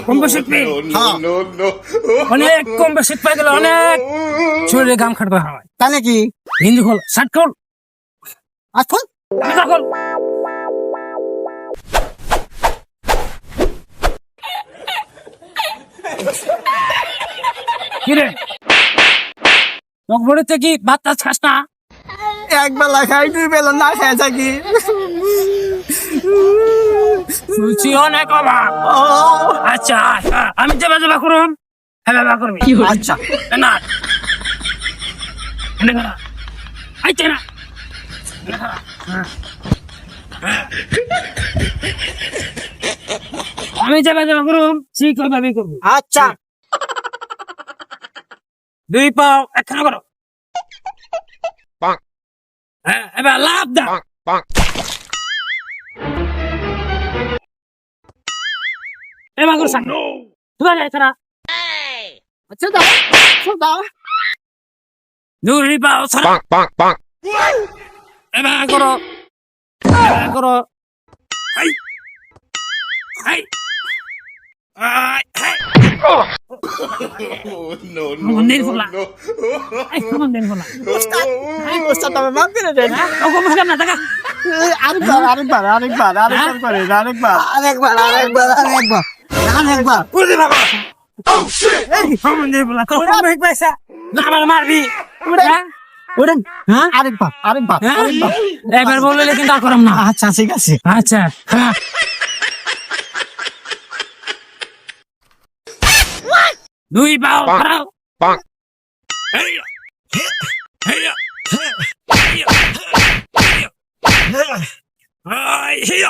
কম বেশি পেয়ে হ্যাঁ অনেক কম বেশি পেয়ে গেলে অনেক শরীরে গাম খাটতে হয়। তাই নাকি? হিন্দু খোল, শার্ট খোল, আচ্ছা জামা খোল। কিরে মকবরেতে কি ভাত টাত খাস না? এক বেলা খাই, দুই বেলা না খাই থাকি। শুনছি অনেক অভাব। আচ্ছা আমি যাবা যাবা করুন, হ্যাঁ যাবা করবি। আচ্ছা না এনে করা আইতে না আমি যাবা যাবা করুন, ঠিক ওইভাবে করবো। আচ্ছা দুই পাও একখানা করো। হ্যাঁ এবার লাভ দা। এবার করো সামনে তুই যাইছ না। আচ্ছা দাও দাও। দুই পাও ছাড়া এবার করো, এবার করো। হাই হাই হাই মন্দির ফুলা মন্দির ফুলা ওস্তাদ তবে মাফ করে দেন। ওকে মুসকাম না টাকা আরেকবার করে আরেকবার। উড়ে বাবা মন্দির ফুলা কোন পয়সা না আমার মারবি। ওরেন হ্যাঁ আরেকবার এবার বললে কিন্তু আর করাম না। আচ্ছা ঠিক আছে। আচ্ছা হ্যাঁ দুই পাও খারাপ হেইয়া হেইয়া হেইয়া হেইয়া হেইয়া